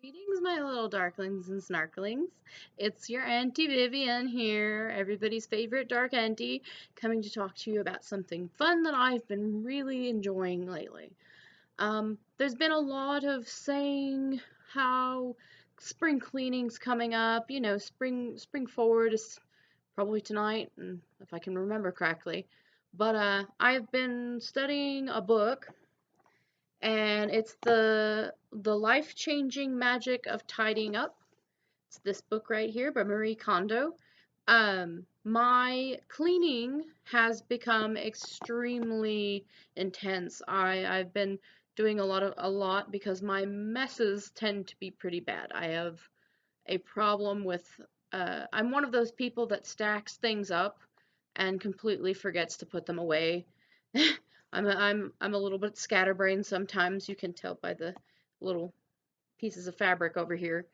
Greetings, my little Darklings and Snarklings. It's your Auntie Vivian here, everybody's favorite Dark Auntie, coming to talk to you about something fun that I've been really enjoying lately. There's been a lot of saying how spring cleaning's coming up. You know, spring forward is probably tonight, and if I can remember correctly. But I've been studying a book, and it's the life-changing magic of tidying up. It's this book right here by Marie Kondo. My cleaning has become extremely intense. I've been doing a lot because my messes tend to be pretty bad. I have a problem with I'm one of those people that stacks things up and completely forgets to put them away. I'm a little bit scatterbrained sometimes. You can tell by the little pieces of fabric over here.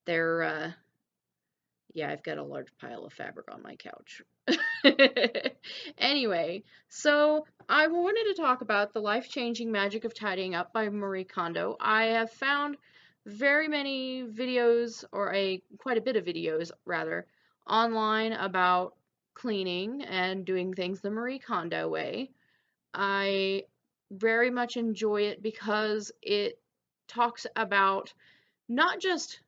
They're yeah, I've got a large pile of fabric on my couch. Anyway, so I wanted to talk about The Life-Changing Magic of Tidying Up by Marie Kondo. I have found very many videos, or quite a bit of videos rather, online about cleaning and doing things the Marie Kondo way. I very much enjoy it because it talks about not just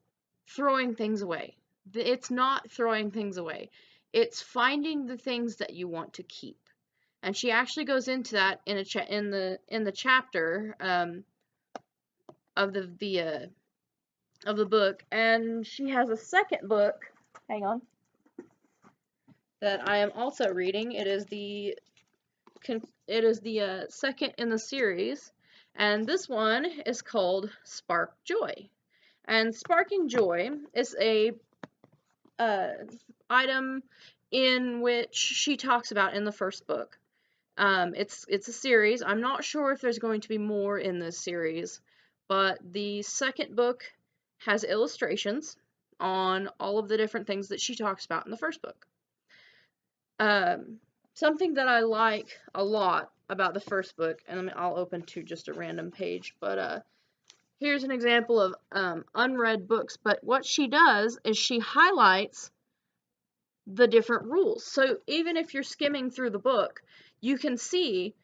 throwing things away. It's not throwing things away. It's finding the things that you want to keep. And she actually goes into that in the chapter of the book. And she has a second book. Hang on. That I am also reading. It is the second in the series, and this one is called Spark Joy. And sparking joy is a item in which she talks about in the first book. It's a series. I'm not sure if there's going to be more in this series, but the second book has illustrations on all of the different things that she talks about in the first book. Something that I like a lot about the first book, and I'll open to just a random page, but here's an example of unread books. But what she does is she highlights the different rules. So even if you're skimming through the book, you can see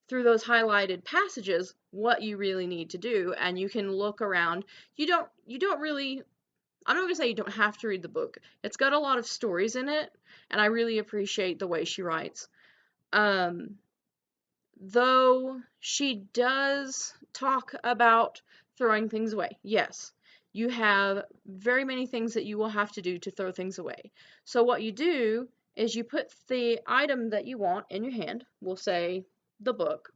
through those highlighted passages what you really need to do, and you can look around. You don't really, I'm not going to say you don't have to read the book. It's got a lot of stories in it, and I really appreciate the way she writes. Though she does talk about throwing things away. Yes, you have very many things that you will have to do to throw things away. So what you do is you put the item that you want in your hand, we'll say the book,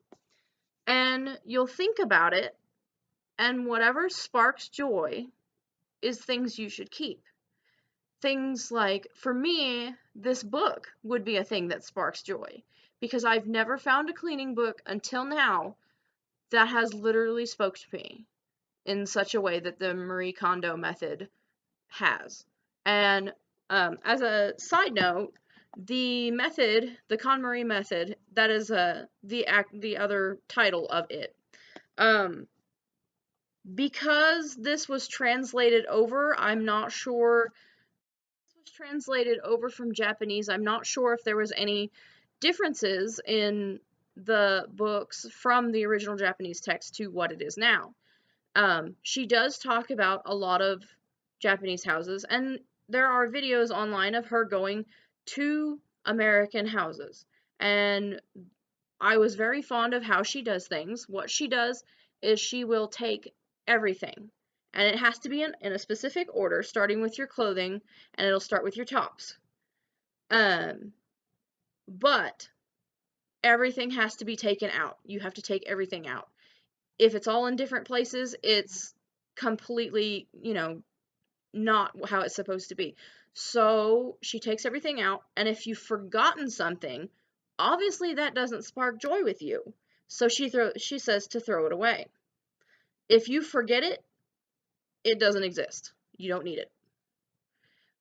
and you'll think about it, and whatever sparks joy is things you should keep. Things like, for me, this book would be a thing that sparks joy, because I've never found a cleaning book until now that has literally spoke to me in such a way that the Marie Kondo method has. And as a side note, the method, the KonMari method, that is the other title of it. Because this was translated over, I'm not sure. This was translated over from Japanese. I'm not sure if there was any differences in the books from the original Japanese text to what it is now. She does talk about a lot of Japanese houses, and there are videos online of her going to American houses. And I was very fond of how she does things. What she does is she will take everything, and it has to be in a specific order, starting with your clothing, and it'll start with your tops. But everything has to be taken out. You have to take everything out. If it's all in different places, it's completely, not how it's supposed to be. So she takes everything out, and if you've forgotten something, obviously that doesn't spark joy with you. So she says to throw it away. If you forget it, it doesn't exist. You don't need it.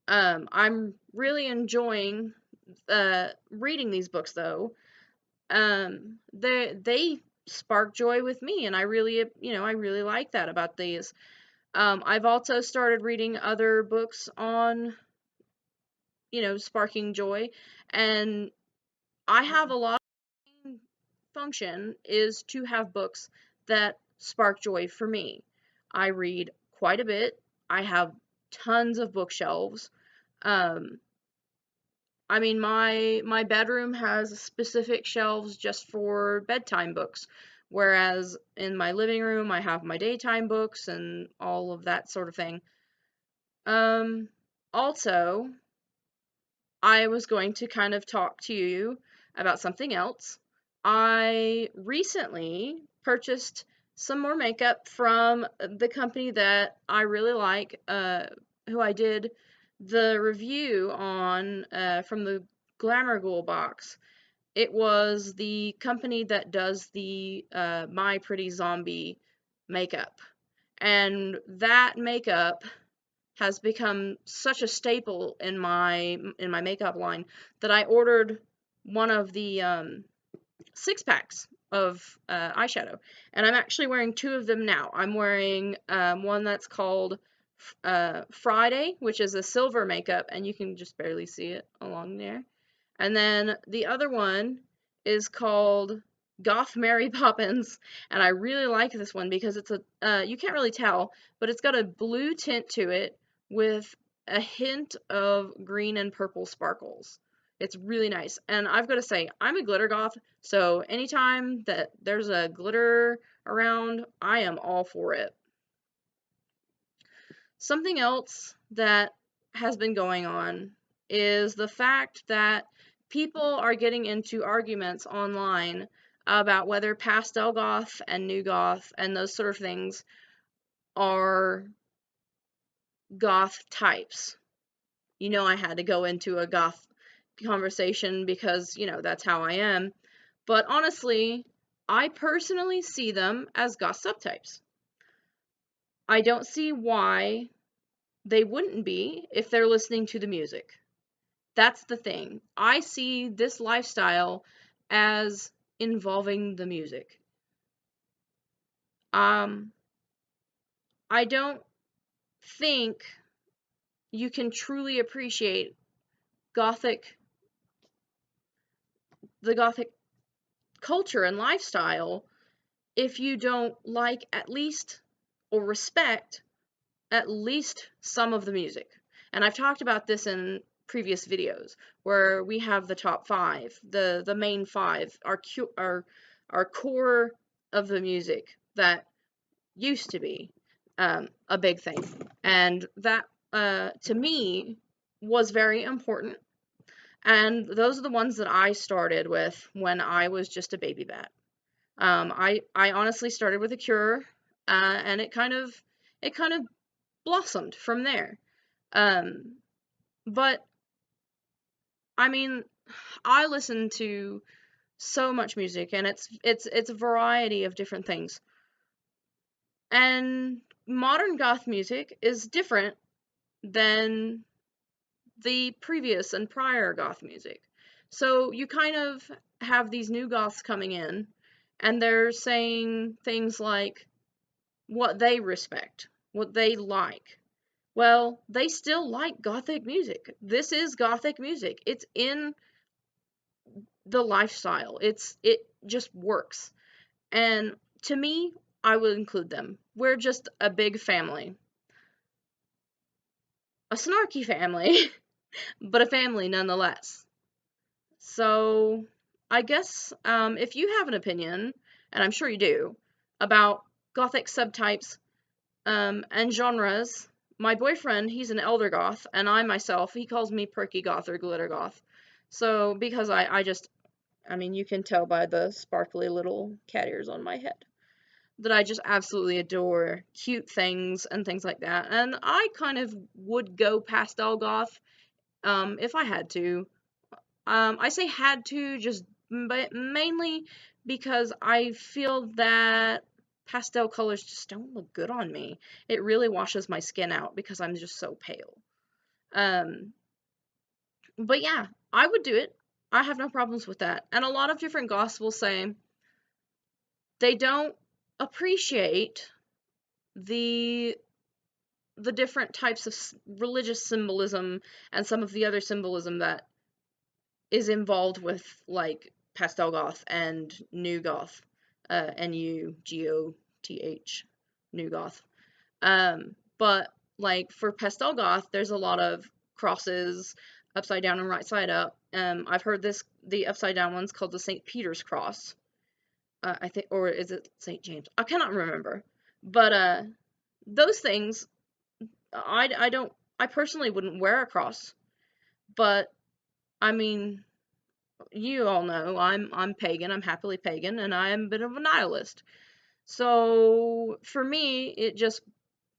I'm really enjoying reading these books, though. They spark joy with me, and I really like that about these. I've also started reading other books on, sparking joy, and I have a lot of function is to have books that spark joy for me. I read quite a bit. I have tons of bookshelves. Um, I mean, my bedroom has specific shelves just for bedtime books, whereas in my living room I have my daytime books and all of that sort of thing. Um, Also, I was going to kind of talk to you about something else. I recently purchased some more makeup from the company that I really like, who I did the review on from the Glamour Ghoul box. It was the company that does the My Pretty Zombie makeup. And that makeup has become such a staple in my makeup line that I ordered one of the 6 packs of eyeshadow, and I'm actually wearing 2 of them now. I'm wearing one that's called Friday, which is a silver makeup, and you can just barely see it along there. And then the other one is called Goth Mary Poppins, and I really like this one because it's you can't really tell, but it's got a blue tint to it with a hint of green and purple sparkles. It's really nice. And I've got to say, I'm a glitter goth, so anytime that there's a glitter around, I am all for it. Something else that has been going on is the fact that people are getting into arguments online about whether pastel goth and new goth and those sort of things are goth types. I had to go into a goth conversation because, that's how I am. But honestly, I personally see them as goth subtypes. I don't see why they wouldn't be if they're listening to the music. That's the thing. I see this lifestyle as involving the music. Um, I don't think you can truly appreciate gothic, the gothic culture and lifestyle if you don't like at least or respect at least some of the music. And I've talked about this in previous videos where we have the top 5, the main 5, our core of the music that used to be a big thing, and that to me was very important. And those are the ones that I started with when I was just a baby bat. I honestly started with a Cure, and it kind of blossomed from there. Um, but I mean, I listen to so much music, and it's a variety of different things. And modern goth music is different than the previous and prior goth music. So you kind of have these new goths coming in, and they're saying things like what they respect, what they like. Well, they still like gothic music. This is gothic music. It's in the lifestyle. It just works. And to me, I would include them. We're just a big family. A snarky family, but a family nonetheless. So, I guess if you have an opinion, and I'm sure you do, about gothic subtypes and genres, my boyfriend, he's an elder goth, and I myself, he calls me perky goth or glitter goth. So, because I mean, you can tell by the sparkly little cat ears on my head that I just absolutely adore cute things and things like that. And I kind of would go pastel goth if I had to. I say had to just but mainly because I feel that pastel colors just don't look good on me. It really washes my skin out because I'm just so pale. Um, but yeah, I would do it. I have no problems with that. And a lot of different goths will say they don't appreciate the the different types of religious symbolism and some of the other symbolism that is involved with like pastel goth and new goth, Nugoth, new goth. But like for pastel goth, there's a lot of crosses, upside down and right side up. I've heard the upside down one's called the St. Peter's cross. I think, or is it St. James? I cannot remember. But those things, I personally wouldn't wear a cross. But I mean, you all know I'm pagan. I'm happily pagan, and I am a bit of a nihilist. So for me, it just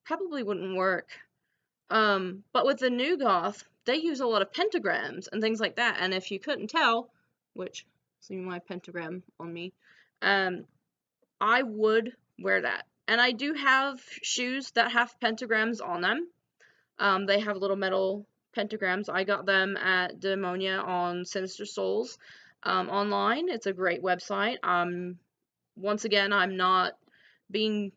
probably wouldn't work. But with the new goth, they use a lot of pentagrams and things like that. And if you couldn't tell, which see my pentagram on me, I would wear that. And I do have shoes that have pentagrams on them. They have little metal pentagrams. I got them at Demonia on Sinister Souls online. It's a great website. Once again, I'm not being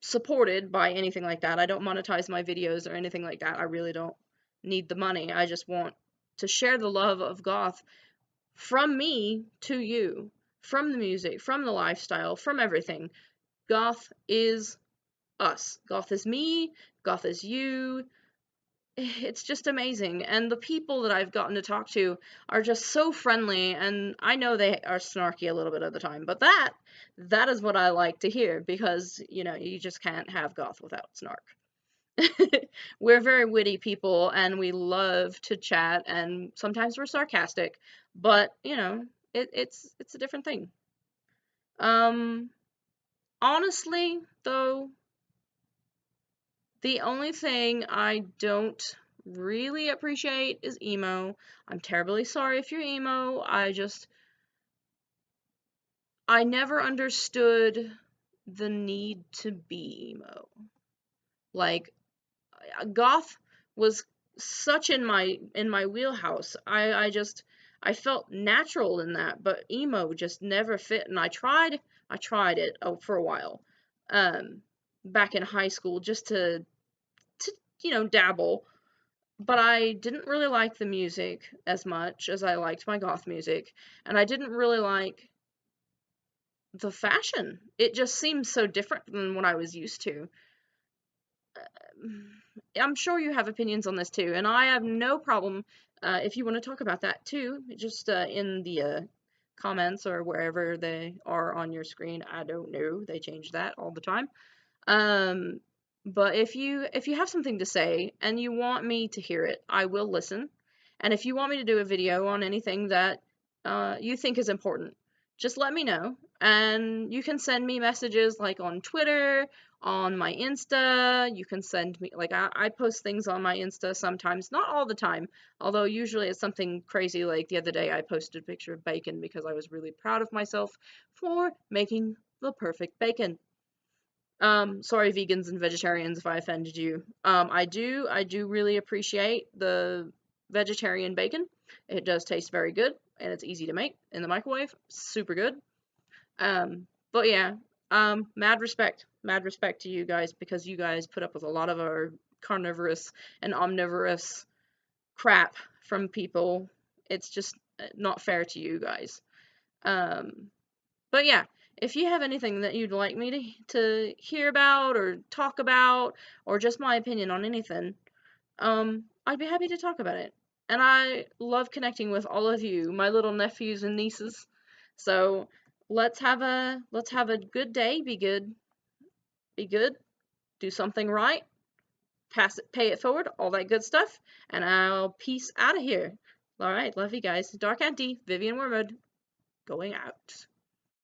supported by anything like that. I don't monetize my videos or anything like that. I really don't need the money. I just want to share the love of goth from me to you, from the music, from the lifestyle, from everything. Goth is us. Goth is me. Goth is you. It's just amazing. And the people that I've gotten to talk to are just so friendly, and I know they are snarky a little bit of the time, but that is what I like to hear, because you just can't have goth without snark. We're very witty people, and we love to chat, and sometimes we're sarcastic, but it's a different thing. Honestly though, the only thing I don't really appreciate is emo. I'm terribly sorry if you're emo. I never understood the need to be emo. Like, goth was such in my wheelhouse. I felt natural in that, but emo just never fit, and I tried it for a while. Back in high school, just to dabble, but I didn't really like the music as much as I liked my goth music, and I didn't really like the fashion. It just seemed so different than what I was used to. I'm sure you have opinions on this too, and I have no problem if you want to talk about that too, just in the comments or wherever they are on your screen. I don't know. They change that all the time. Um, but if you have something to say and you want me to hear it, I will listen. And if you want me to do a video on anything that you think is important, just let me know. And you can send me messages like on Twitter, on my Insta. You can send me, like, I post things on my Insta sometimes, not all the time, although usually it's something crazy. Like the other day I posted a picture of bacon because I was really proud of myself for making the perfect bacon. Sorry, vegans and vegetarians, if I offended you. I do really appreciate the vegetarian bacon. It does taste very good, and it's easy to make in the microwave. Super good. But yeah, mad respect to you guys, because you guys put up with a lot of our carnivorous and omnivorous crap from people. It's just not fair to you guys. But yeah, if you have anything that you'd like me to hear about or talk about, or just my opinion on anything, I'd be happy to talk about it. And I love connecting with all of you, my little nephews and nieces. So let's have a good day. Be good. Be good. Do something right. Pay it forward. All that good stuff. And I'll peace out of here. All right, love you guys. Dark Auntie, Vivian Wormwood, going out.